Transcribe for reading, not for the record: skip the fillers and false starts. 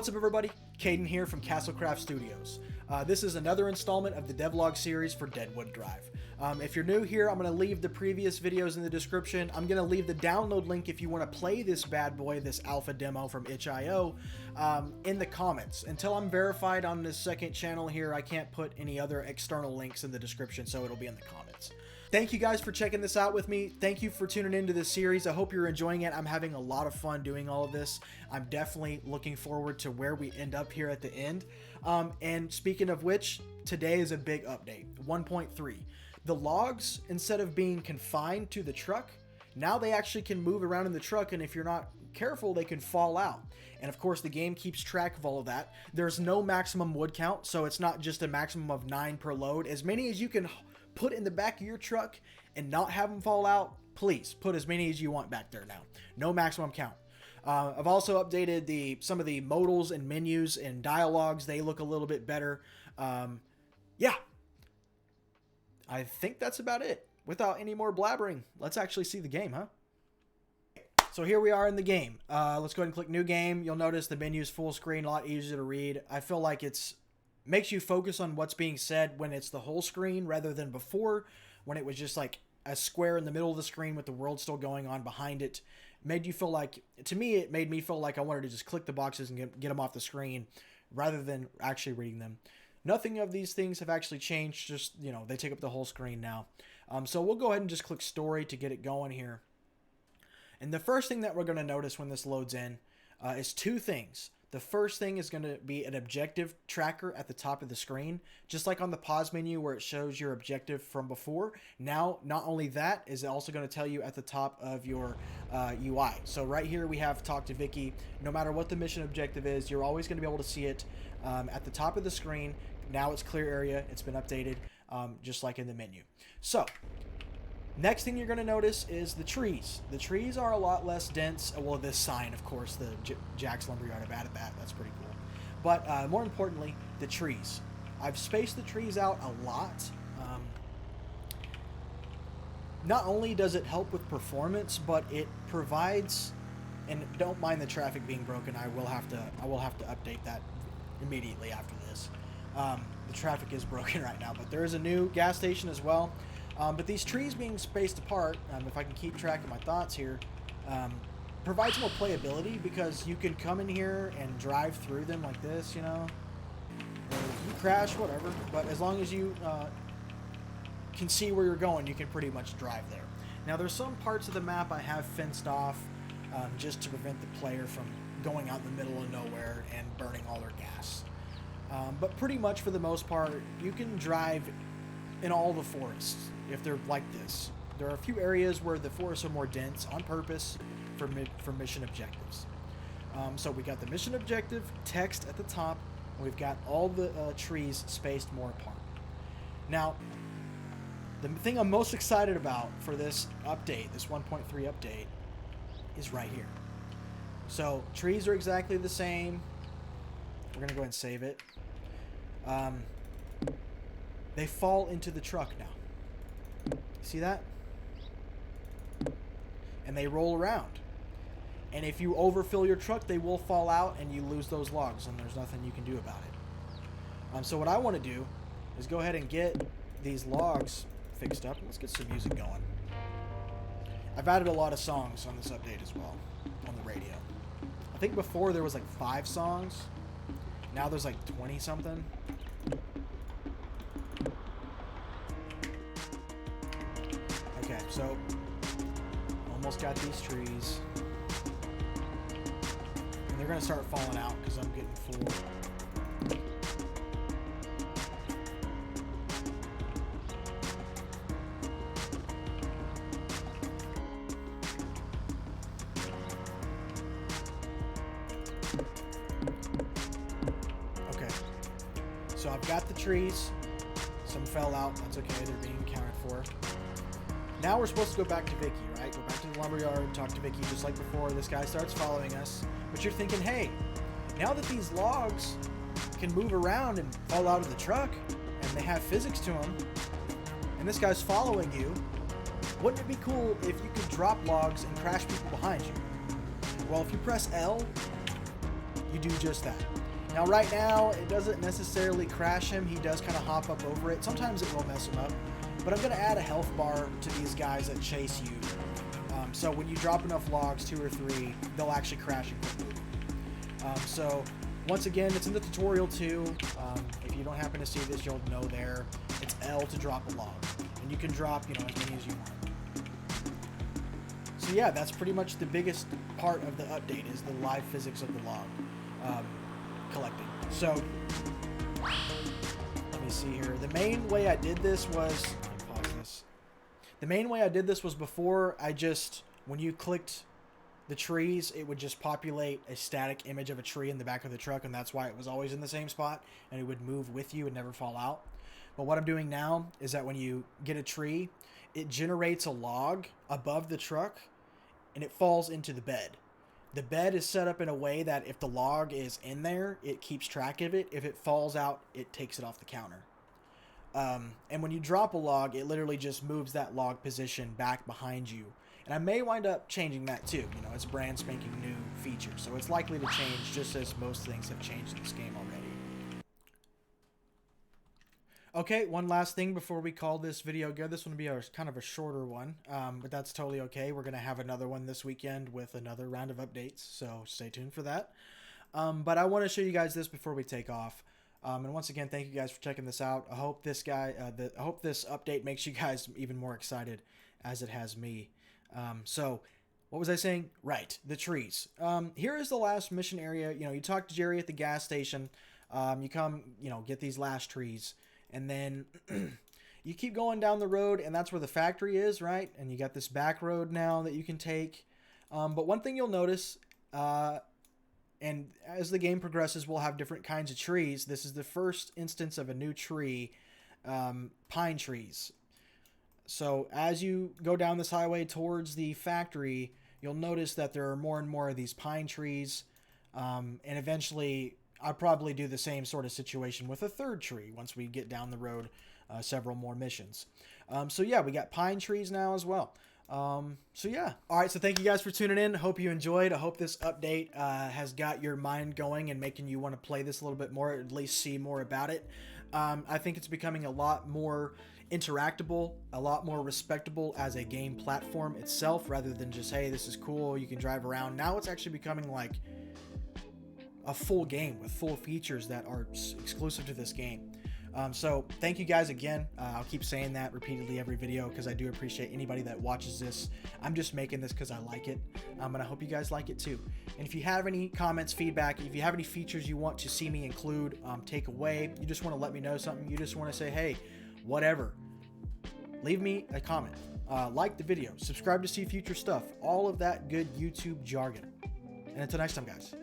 What's up, everybody? Caden here from Castlecraft Studios. This is another installment of the devlog series for Deadwood Drive. If you're new here, I'm going to leave the previous videos in the description. I'm going to leave the download link if you want to play this bad boy, this alpha demo from itch.io, in the comments. Until I'm verified on this second channel here, I can't put any other external links in the description, so it'll be in the comments. Thank you guys for checking this out with me. Thank you for tuning into this series. I hope you're enjoying it. I'm having a lot of fun doing all of this. I'm definitely looking forward to where we end up here at the end. And speaking of which, today is a big update. 1.3. The logs, instead of being confined to the truck, now they actually can move around in the truck, and if you're not careful, they can fall out. And of course, the game keeps track of all of that. There's no maximum wood count, so it's not just a maximum of 9 per load. As many as you can put in the back of your truck and not have them fall out, please put as many as you want back there now. No maximum count. I've also updated some of the modals and menus and dialogues. They look a little bit better. Yeah, I think that's about it. Without any more blabbering, let's actually see the game, huh? So here we are in the game. Let's go ahead and click new game. You'll notice the menu's full screen, a lot easier to read. I feel like makes you focus on what's being said when it's the whole screen rather than before when it was just like a square in the middle of the screen with the world still going on behind it. Made you feel like, to me, it made me feel like I wanted to just click the boxes and get them off the screen rather than actually reading them. Nothing of these things have actually changed, just, you know, they take up the whole screen now. So we'll go ahead and just click story to get it going here. And the first thing that we're going to notice when this loads in is two things. The first thing is going to be an objective tracker at the top of the screen, just like on the pause menu where it shows your objective from before. Now, not only that, is it also going to tell you at the top of your UI. So right here we have Talk to Vicky. No matter what the mission objective is, you're always going to be able to see it at the top of the screen. Now it's clear area. It's been updated just like in the menu. So next thing you're going to notice is the trees. The trees are a lot less dense. Well, this sign, of course, the Jack's Lumberyard have added that. That's pretty cool. But more importantly, the trees. I've spaced the trees out a lot. Not only does it help with performance, but it provides, and don't mind the traffic being broken. I will have to update that immediately after this. The traffic is broken right now, but there is a new gas station as well. But these trees being spaced apart, if I can keep track of my thoughts here, provides more playability because you can come in here and drive through them like this, you know. Or if you crash, whatever. But as long as you can see where you're going, you can pretty much drive there. Now, there's some parts of the map I have fenced off just to prevent the player from going out in the middle of nowhere and burning all their gas. But pretty much for the most part, you can drive in all the forests if they're like this. There are a few areas where the forests are more dense on purpose for mission objectives. So we got the mission objective text at the top, and we've got all the trees spaced more apart. Now, the thing I'm most excited about for this update, this 1.3 update, is right here. So trees are exactly the same. We're going to go ahead and save it. They fall into the truck now. See that? And they roll around. And if you overfill your truck, they will fall out and you lose those logs, and there's nothing you can do about it. So what I want to do is go ahead and get these logs fixed up. Let's get some music going. I've added a lot of songs on this update as well on the radio. I think before there was like 5 songs. Now there's like 20 something. Okay, so almost got these trees. And they're going to start falling out because I'm getting full. So I've got the trees. Some fell out. That's okay. They're being accounted for. Now we're supposed to go back to Vicky, right? Go back to the lumberyard, talk to Vicky just like before. This guy starts following us. But you're thinking, hey, now that these logs can move around and fall out of the truck, and they have physics to them, and this guy's following you, wouldn't it be cool if you could drop logs and crash people behind you? Well, if you press L, you do just that. Now right now, it doesn't necessarily crash him. He does kind of hop up over it. Sometimes it will mess him up. But I'm going to add a health bar to these guys that chase you. So when you drop enough logs, 2 or 3, they'll actually crash and quit moving. So once again, it's in the tutorial too. If you don't happen to see this, you'll know there. It's L to drop a log. And you can drop, you know, as many as you want. So yeah, that's pretty much the biggest part of the update is the live physics of the log collecting. So let me see here. The main way I did this was, let me pause this. The main way I did this was before I just, when you clicked the trees, it would just populate a static image of a tree in the back of the truck, and that's why it was always in the same spot, and it would move with you and never fall out. But what I'm doing now is that when you get a tree, it generates a log above the truck, and it falls into the bed. The bed is set up in a way that if the log is in there, it keeps track of it. If it falls out, it takes it off the counter. And when you drop a log, it literally just moves that log position back behind you. And I may wind up changing that too. You know, it's a brand spanking new feature, so it's likely to change just as most things have changed in this game already. Okay, one last thing before we call this video good. This one will be kind of a shorter one, but that's totally okay. We're going to have another one this weekend with another round of updates, so stay tuned for that. But I want to show you guys this before we take off. And once again, thank you guys for checking this out. I hope this update makes you guys even more excited as it has me. So what was I saying? Right, the trees. Here is the last mission area. You know, you talk to Jerry at the gas station. You come, you know, get these last trees, and then you keep going down the road, and that's where the factory is, right? And you got this back road now that you can take. But one thing you'll notice, and as the game progresses, we'll have different kinds of trees. This is the first instance of a new tree, pine trees. So as you go down this highway towards the factory, you'll notice that there are more and more of these pine trees. And eventually, I'll probably do the same sort of situation with a third tree once we get down the road several more missions. So yeah, we got pine trees now as well. So yeah. All right. So thank you guys for tuning in. Hope you enjoyed. I hope this update has got your mind going and making you want to play this a little bit more, or at least see more about it. I think it's becoming a lot more interactable, a lot more respectable as a game platform itself, rather than just, hey, this is cool, you can drive around. Now it's actually becoming like a full game with full features that are exclusive to this game. So thank you guys again. I'll keep saying that repeatedly every video because I do appreciate anybody that watches this. I'm just making this because I like it, and I hope you guys like it too. And if you have any comments, feedback, if you have any features you want to see me include, take away, you just want to let me know something, you just want to say, hey, whatever, leave me a comment. Like the video, subscribe to see future stuff, all of that good YouTube jargon. And until next time, guys.